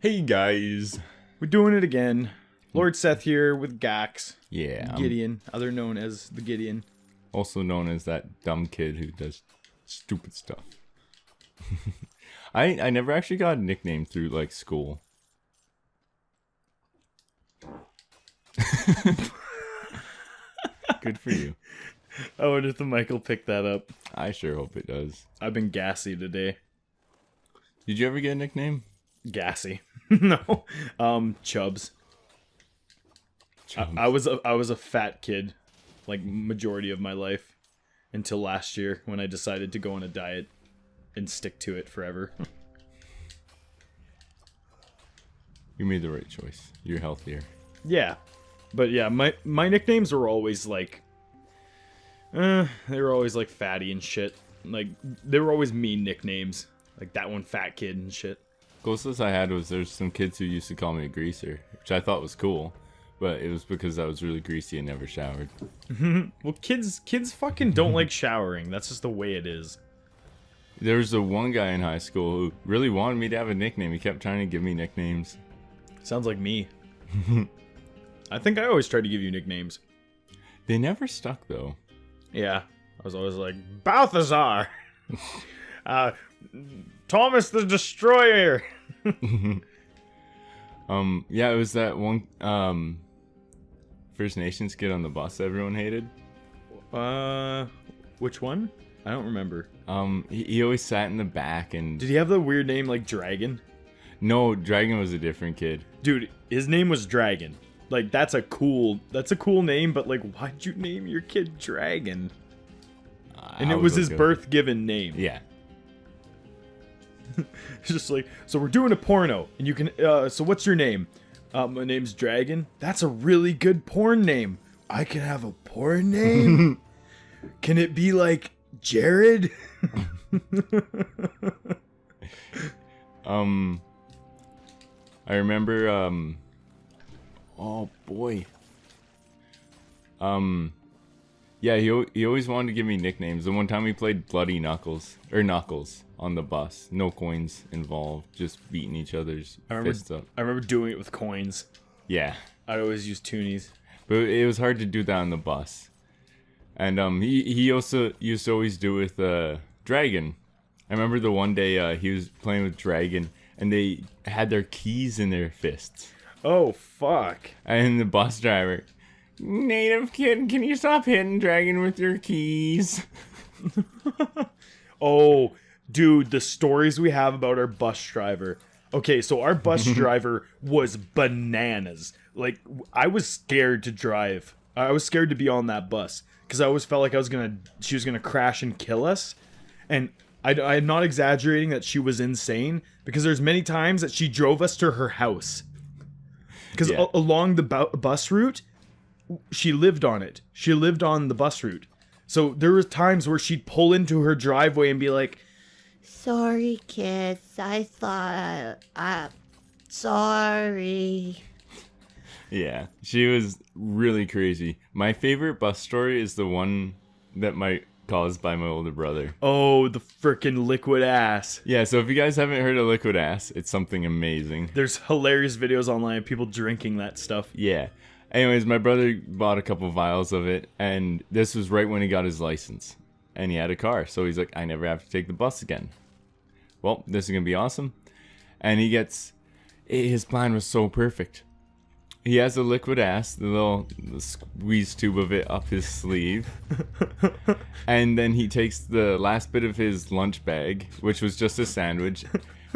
Hey guys. We're doing it again. Lord Seth here with Gax. Yeah. Gideon, other known as the Gideon. Also known as that dumb kid who does stupid stuff. I never actually got a nickname through like school. Good for you. I wonder if the mic will pick that up. I sure hope it does. I've been gassy today. Did you ever get a nickname? Gassy. No. Chubs. Chubs. I was a fat kid, like majority of my life, until last year when I decided to go on a diet and stick to it forever. You made the right choice. You're healthier. Yeah. But yeah, my nicknames were always like they were always like fatty and shit. Like they were always mean nicknames. Like that one fat kid and shit. Closest I had was there's some kids who used to call me a greaser, which I thought was cool, but it was because I was really greasy and never showered. Well, kids fucking don't like showering. That's just the way it is. There was the one guy in high school who really wanted me to have a nickname. He kept trying to give me nicknames. Sounds like me. I think I always tried to give you nicknames. They never stuck though. Yeah, I was always like Balthazar, Thomas the Destroyer. Yeah, it was that one First Nations kid on the bus everyone hated. Which one? I don't remember. He always sat in the back and... Did he have the weird name like Dragon? No, Dragon was a different kid. Dude, his name was Dragon. Like that's a cool name, but like why'd you name your kid Dragon? And it was his birth given name. Yeah. It's just like, so we're doing a porno, and you can, so what's your name? My name's Dragon. That's a really good porn name. I can have a porn name? Can it be like Jared? I remember, oh boy. Yeah, he always wanted to give me nicknames. The one time we played Bloody Knuckles, or Knuckles, on the bus. No coins involved, just beating each other's fists up. I remember doing it with coins. Yeah. I'd always use toonies. But it was hard to do that on the bus. And he also used to always do it with Dragon. I remember the one day he was playing with Dragon, and they had their keys in their fists. Oh, fuck. And the bus driver... Native kid, can you stop hitting Dragon with your keys? Oh, dude, the stories we have about our bus driver. Okay, so our bus driver was bananas. Like, I was scared to drive. I was scared to be on that bus because I always felt like she was gonna crash and kill us. And I'm not exaggerating that she was insane because there's many times that she drove us to her house. Because along the bus route, she lived on it. She lived on the bus route. So there were times where she'd pull into her driveway and be like, "Sorry, kids. I thought, sorry." Yeah, she was really crazy. My favorite bus story is the one that might caused by my older brother. Oh, the frickin' liquid ass. Yeah, so if you guys haven't heard of liquid ass, it's something amazing. There's hilarious videos online of people drinking that stuff. Yeah. Anyways, my brother bought a couple vials of it, and this was right when he got his license. And he had a car, so he's like, I never have to take the bus again. Well, this is going to be awesome. And his plan was so perfect. He has a liquid ass, the squeeze tube of it up his sleeve. And then he takes the last bit of his lunch bag, which was just a sandwich,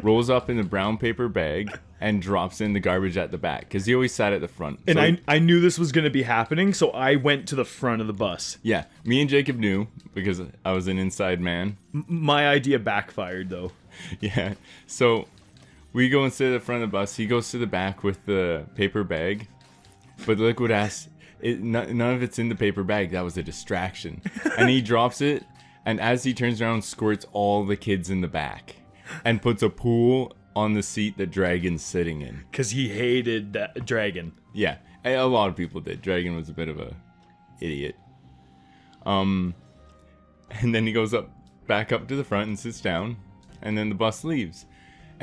rolls up in a brown paper bag, and drops in the garbage at the back. Because he always sat at the front. And so I knew this was going to be happening, so I went to the front of the bus. Yeah, me and Jacob knew, because I was an inside man. My idea backfired, though. Yeah, so we go and sit at the front of the bus. He goes to the back with the paper bag. But the liquid ass, none of it's in the paper bag. That was a distraction. And he drops it, and as he turns around, squirts all the kids in the back. And puts a pool on the seat that Dragon's sitting in. Because he hated that Dragon. Yeah, a lot of people did. Dragon was a bit of a idiot. And then he goes back up to the front and sits down. And then the bus leaves.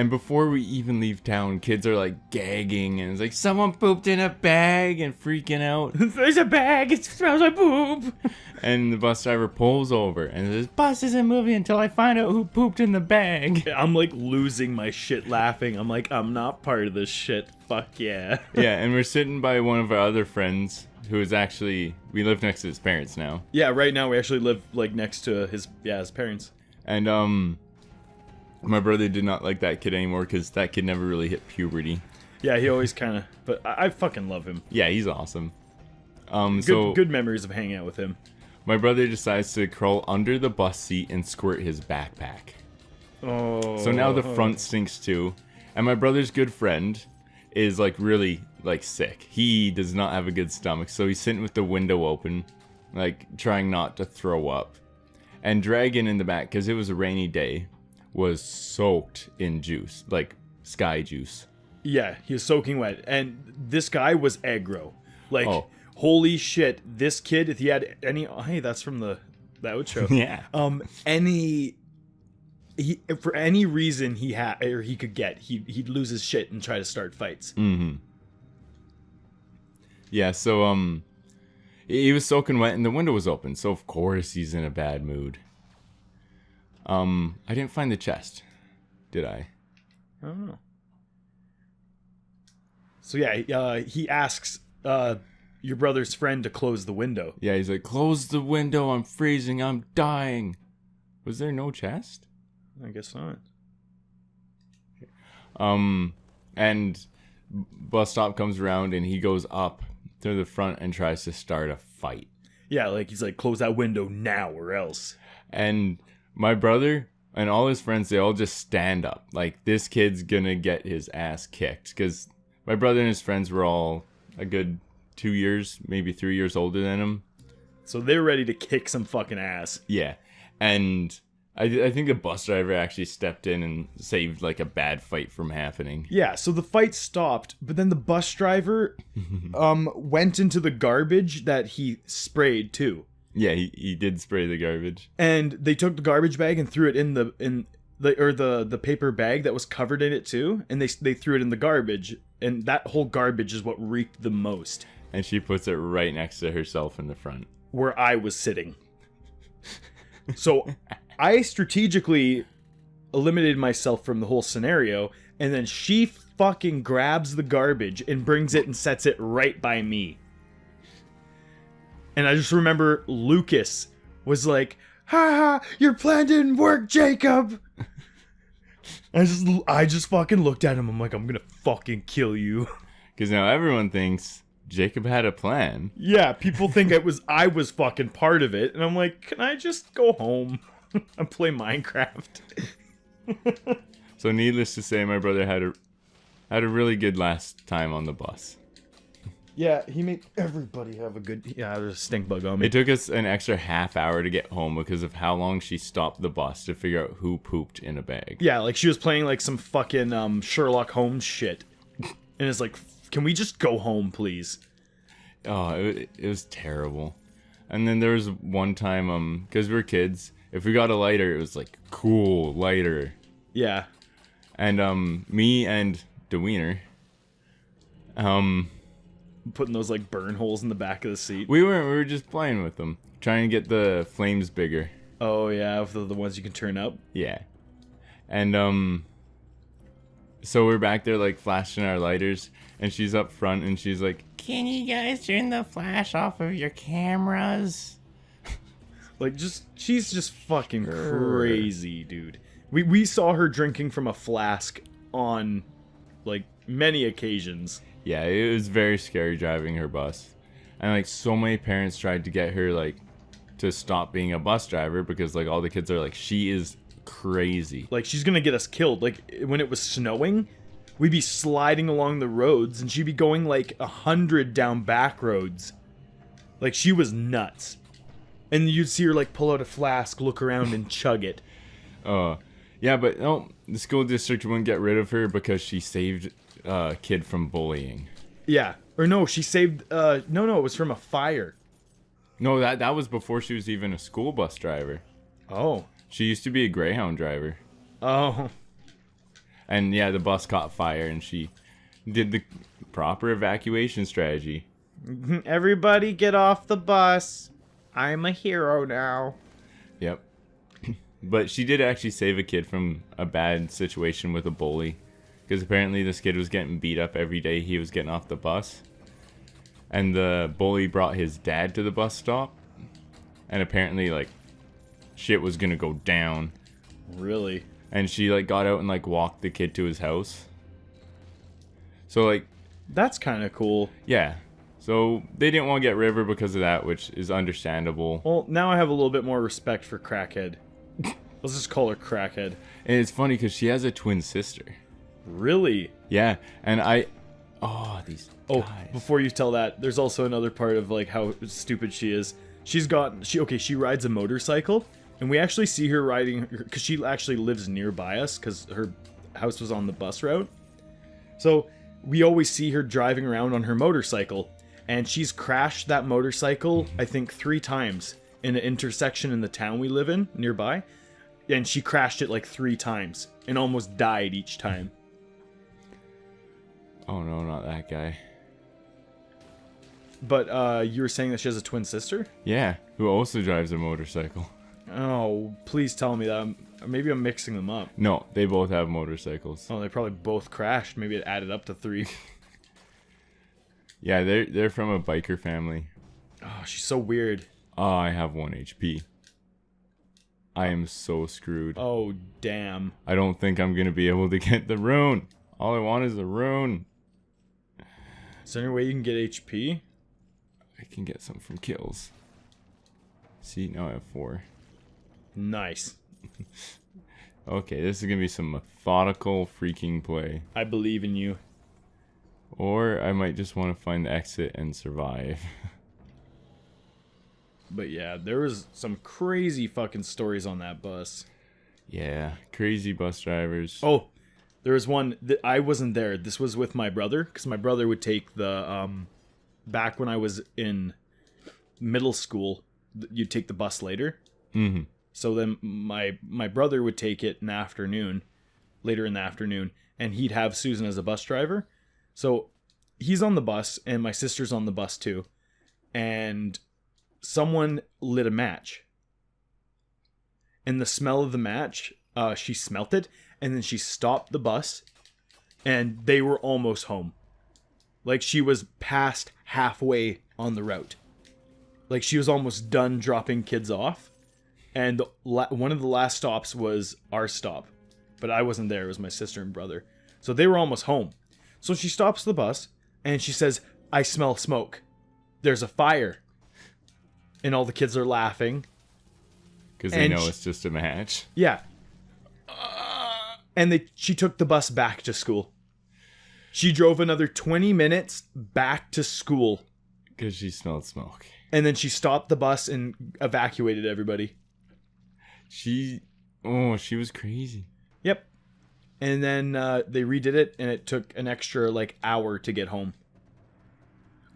And before we even leave town, kids are like gagging and it's like, someone pooped in a bag and freaking out. There's a bag, it smells like poop. And the bus driver pulls over and says, bus isn't moving until I find out who pooped in the bag. I'm like losing my shit laughing. I'm like, I'm not part of this shit. Fuck yeah. Yeah, and we're sitting by one of our other friends who is actually, we live next to his parents now. Yeah, right now we actually live like next to his parents. And my brother did not like that kid anymore because that kid never really hit puberty. Yeah, he always kind of, but I fucking love him. Yeah, he's awesome. Good memories of hanging out with him. My brother decides to crawl under the bus seat and squirt his backpack. Oh. So now the front stinks too. And my brother's good friend is like really like sick. He does not have a good stomach, so he's sitting with the window open, like trying not to throw up. And Dragon in the back, because it was a rainy day, was soaked in juice, like sky juice. Yeah, he was soaking wet. And this guy was aggro. Like, holy shit, this kid, if he had any... Oh, hey, that's from the outro. Yeah. For any reason he could get, he'd lose his shit and try to start fights. Mm-hmm. Yeah, so, he was soaking wet and the window was open, so of course he's in a bad mood. I didn't find the chest, did I? I don't know. So yeah, he asks your brother's friend to close the window. Yeah, he's like, close the window, I'm freezing, I'm dying. Was there no chest? I guess not. And bus stop comes around and he goes up to the front and tries to start a fight. Yeah, like he's like, close that window now or else. And my brother and all his friends, they all just stand up. Like, this kid's gonna get his ass kicked. Because my brother and his friends were all a good 2 years, maybe 3 years older than him. So they're ready to kick some fucking ass. Yeah. And I think the bus driver actually stepped in and saved, like, a bad fight from happening. Yeah, so the fight stopped, but then the bus driver went into the garbage that he sprayed, too. Yeah, he did spray the garbage. And they took the garbage bag and threw it in the paper bag that was covered in it, too. And they threw it in the garbage. And that whole garbage is what reeked the most. And she puts it right next to herself in the front. Where I was sitting. So I strategically eliminated myself from the whole scenario, and then she fucking grabs the garbage and brings it and sets it right by me. And I just remember Lucas was like, "Ha ha, your plan didn't work, Jacob." I just fucking looked at him. I'm like, I'm gonna fucking kill you. Because now everyone thinks Jacob had a plan. Yeah, people think I was fucking part of it, and I'm like, can I just go home and play Minecraft? So needless to say, my brother had a really good last time on the bus. Yeah, he made everybody have a good... Yeah, there's a stink bug on me. It took us an extra half hour to get home because of how long she stopped the bus to figure out who pooped in a bag. Yeah, like she was playing like some fucking Sherlock Holmes shit. And it's like, can we just go home, please? Oh, it was terrible. And then there was one time, because we were kids, if we got a lighter, it was like, cool, lighter. Yeah. And me and DeWiener, putting those like burn holes in the back of the seat. we were just playing with them, trying to get the flames bigger. Oh yeah, the ones you can turn up. Yeah. And so we're back there like flashing our lighters, and she's up front and she's like, can you guys turn the flash off of your cameras? Like, she's just fucking crazy, dude. We saw her drinking from a flask on like many occasions. Yeah, it was very scary driving her bus. And like so many parents tried to get her like to stop being a bus driver because like all the kids are like, she is crazy. Like, she's gonna get us killed. Like, when it was snowing, we'd be sliding along the roads and she'd be going like 100 down back roads. Like, she was nuts. And you'd see her like pull out a flask, look around and chug it. Yeah, but no, the school district wouldn't get rid of her because she saved a kid from bullying. Yeah. Or no, she saved no, it was from a fire. No, that was before she was even a school bus driver. Oh. She used to be a Greyhound driver. Oh. And yeah, the bus caught fire, and she did the proper evacuation strategy. Everybody get off the bus. I'm a hero now. Yep. But she did actually save a kid from a bad situation with a bully. Because apparently this kid was getting beat up every day he was getting off the bus. And the bully brought his dad to the bus stop. And apparently, like, shit was gonna go down. Really? And she, like, got out and, like, walked the kid to his house. So, like... That's kind of cool. Yeah. So, they didn't want to get rid of her because of that, which is understandable. Well, now I have a little bit more respect for Crackhead. Let's just call her Crackhead. And it's funny because she has a twin sister. Really? Yeah, and Oh, these guys. Before you tell that, there's also another part of, like, how stupid she is. She rides a motorcycle, and we actually see her riding, because she actually lives nearby us, because her house was on the bus route. So, we always see her driving around on her motorcycle, and she's crashed that motorcycle, I think, 3 times in an intersection in the town we live in, nearby. And she crashed it, like, 3 times, and almost died each time. Oh no, not that guy. But, you were saying that she has a twin sister? Yeah, who also drives a motorcycle. Oh, please tell me that. Maybe I'm mixing them up. No, they both have motorcycles. Oh, they probably both crashed. Maybe it added up to 3. Yeah, they're from a biker family. Oh, she's so weird. Oh, I have 1 HP. I am so screwed. Oh, damn. I don't think I'm gonna be able to get the rune. All I want is the rune. Is there any way you can get HP? I can get some from kills. See, now I have 4. Nice. Okay, this is gonna be some methodical freaking play. I believe in you. Or I might just want to find the exit and survive. But yeah, there was some crazy fucking stories on that bus. Yeah, crazy bus drivers. Oh, there was one that I wasn't there. This was with my brother, because my brother would take the back when I was in middle school, you'd take the bus later. Mm-hmm. So then my brother would take it later in the afternoon, and he'd have Susan as a bus driver. So he's on the bus, and my sister's on the bus too. And someone lit a match. And the smell of the match, she smelt it, and then she stopped the bus, and they were almost home. Like, she was past halfway on the route. Like, she was almost done dropping kids off. And one of the last stops was our stop. But I wasn't there. It was my sister and brother. So they were almost home. So she stops the bus, and she says, "I smell smoke. There's a fire." And all the kids are laughing. Because they know it's just a match. Yeah. And she took the bus back to school. She drove another 20 minutes back to school. Because she smelled smoke. And then she stopped the bus and evacuated everybody. She was crazy. Yep. And then they redid it, and it took an extra, like, hour to get home.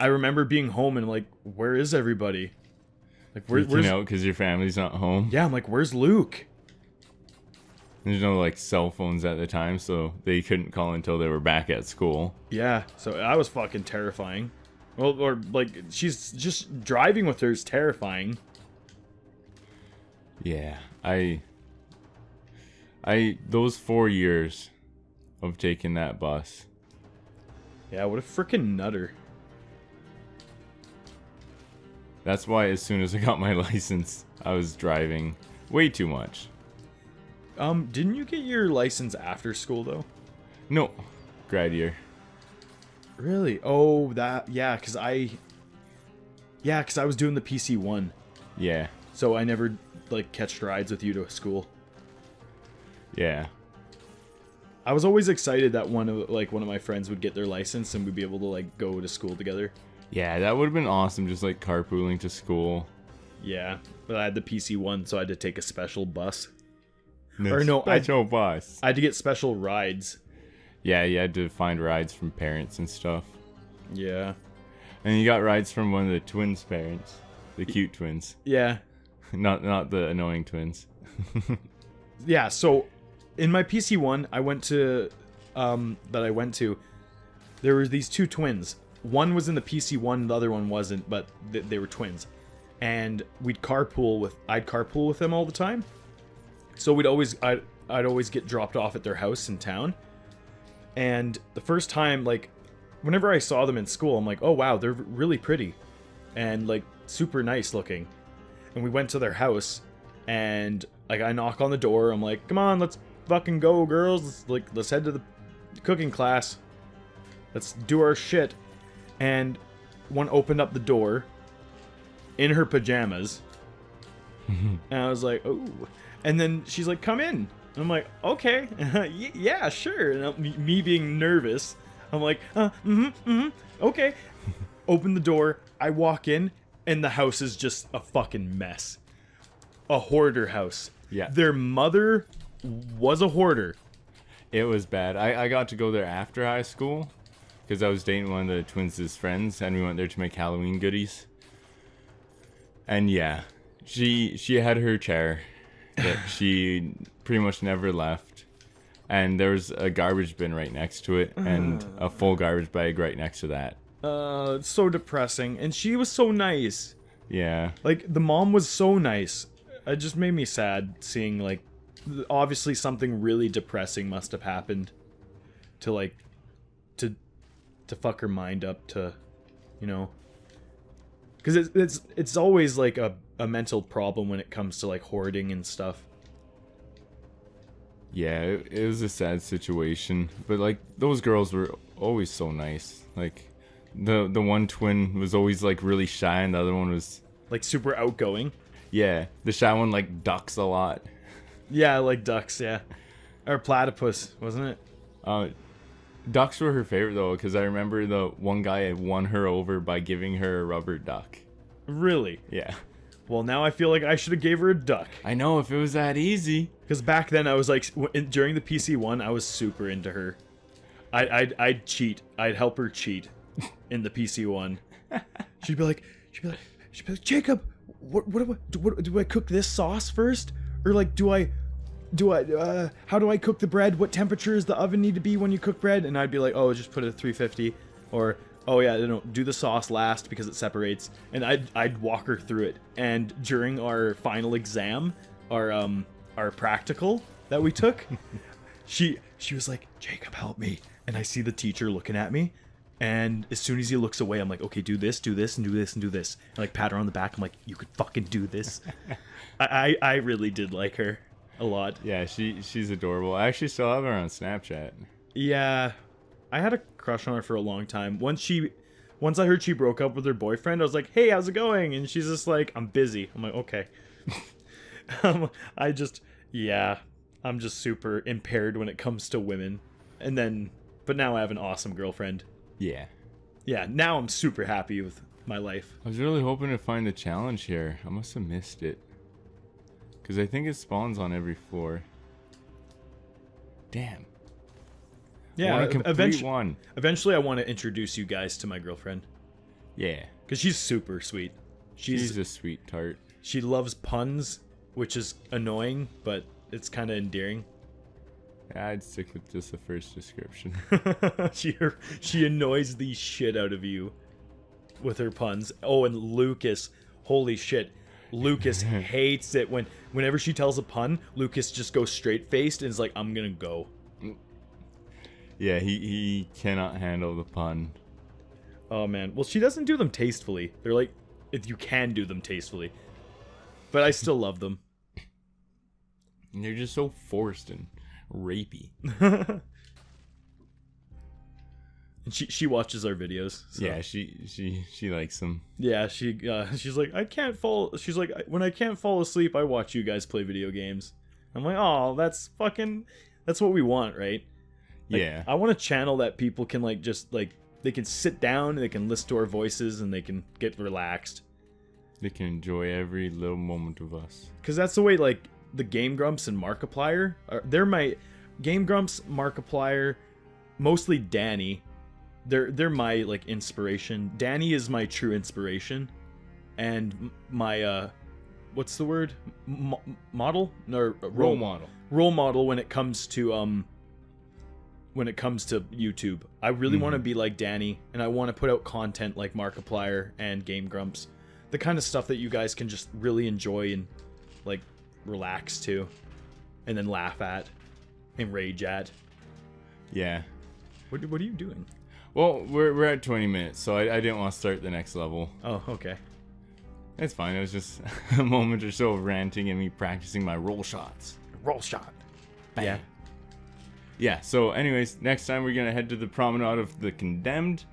I remember being home and, like, where is everybody? Like, where's... because your family's not home. Yeah, I'm like, where's Luke? There's no, like, cell phones at the time, so they couldn't call until they were back at school. Yeah, so that was fucking terrifying. Well, or, like, she's just driving with her is terrifying. Yeah, those 4 years of taking that bus. Yeah, what a freaking nutter. That's why as soon as I got my license, I was driving way too much. Didn't you get your license after school, though? No, grad year. Really? Oh, yeah, because I was doing the PC1. Yeah. So I never, like, catched rides with you to school. Yeah. I was always excited that one of my friends would get their license and we'd be able to, like, go to school together. Yeah, that would have been awesome, just like carpooling to school. Yeah, but I had the PC1, so I had to take a special bus. Special bus. I had to get special rides. Yeah, you had to find rides from parents and stuff. Yeah. And you got rides from one of the twins' parents. The cute twins. Yeah. Not the annoying twins. Yeah, so in my PC1, I went to that I went to, there were these two twins. One was in the PC1, the other one wasn't, but they were twins. And I'd carpool with them all the time. So I'd always get dropped off at their house in town. And the first time, like, whenever I saw them in school, I'm like, oh wow, they're really pretty and like super nice looking. And we went to their house, and like I knock on the door. I'm like, come on, let's fucking go, girls. Let's head to the cooking class. Let's do our shit. And one opened up the door in her pajamas. And I was like, oh. And then she's like, come in. And I'm like, okay. Yeah, sure. And me being nervous, I'm like, okay. Open the door. I walk in, and the house is just a fucking mess. A hoarder house. Yeah. Their mother was a hoarder. It was bad. I got to go there after high school because I was dating one of the twins' friends, and we went there to make Halloween goodies. And yeah, she had her chair that she pretty much never left. And there was a garbage bin right next to it, and a full garbage bag right next to that. It's so depressing. And she was so nice. Yeah. Like, the mom was so nice. It just made me sad seeing, like, obviously something really depressing must have happened to, like, to fuck her mind up to, you know. Because it's always, like, a mental problem when it comes to, like, hoarding and stuff. Yeah, it was a sad situation. But, like, those girls were always so nice. Like, the one twin was always, like, really shy, and the other one was... Like, super outgoing. Yeah, the shy one, like, ducks a lot. Yeah, like ducks, yeah. Or platypus, wasn't it? Ducks were her favorite, though, because I remember the one guy won her over by giving her a rubber duck. Really? Yeah. Well, now I feel like I should have gave her a duck. I know, if it was that easy. Because back then I was like, during the PC1, I was super into her. I'd cheat. I'd help her cheat in the PC1. She'd be like, Jacob, what do I cook this sauce first? Or like, how do I cook the bread? What temperature does the oven need to be when you cook bread? And I'd be like, oh, just put it at 350. Or, oh yeah, do the sauce last because it separates. And I'd walk her through it. And during our final exam, our practical that we took, she was like, Jacob, help me. And I see the teacher looking at me. And as soon as he looks away, I'm like, okay, do this, and do this, and do this. And like pat her on the back. I'm like, you could fucking do this. I really did like her a lot. Yeah, she's adorable. I actually still have her on Snapchat. Yeah, I had a crush on her for a long time. Once I heard she broke up with her boyfriend, I was like, hey, how's it going? And she's just like, I'm busy. I'm like, okay. I'm just super impaired when it comes to women. But now I have an awesome girlfriend. Yeah. Yeah, now I'm super happy with my life. I was really hoping to find the challenge here. I must have missed it. Because I think it spawns on every floor. Damn. Yeah, one. Eventually I want to introduce you guys to my girlfriend. Yeah. Because she's super sweet. She's a sweet tart. She loves puns, which is annoying, but it's kind of endearing. Yeah, I'd stick with just the first description. She annoys the shit out of you with her puns. Oh, and Lucas, holy shit. Lucas hates it whenever she tells a pun, Lucas just goes straight faced and is like, I'm gonna go. Yeah, he cannot handle the pun. Oh man. Well, she doesn't do them tastefully. They're like, if you can do them tastefully. But I still love them. And they're just so forced and rapey. And she watches our videos. So. Yeah, she likes them. Yeah, she's like, she's like, when I can't fall asleep, I watch you guys play video games. I'm like, oh, that's what we want, right? Like, yeah. I want a channel that people can like just like they can sit down and they can listen to our voices and they can get relaxed. They can enjoy every little moment of us. Because that's the way like the Game Grumps and Markiplier they're my Game Grumps, Markiplier, mostly Danny. They're my like inspiration. Danny is my true inspiration, and my what's the word? Model? No, Role model. Role model when it comes to when it comes to YouTube. I really want to be like Danny, and I want to put out content like Markiplier and Game Grumps. The kind of stuff that you guys can just really enjoy and like relax to, and then laugh at and rage at. Yeah. What are you doing? Well, we're at 20 minutes, so I didn't want to start the next level. Oh, okay. It's fine. It was just a moment or so of ranting and me practicing my roll shots. Roll shot. Bam. Yeah. Yeah, so anyways, next time we're going to head to the Promenade of the Condemned,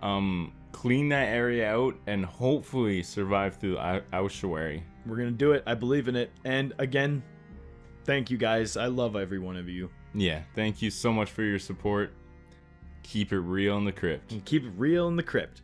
clean that area out, and hopefully survive through Ossuary. We're going to do it. I believe in it. And again, thank you guys. I love every one of you. Yeah, thank you so much for your support. Keep it real in the crypt. And keep it real in the crypt.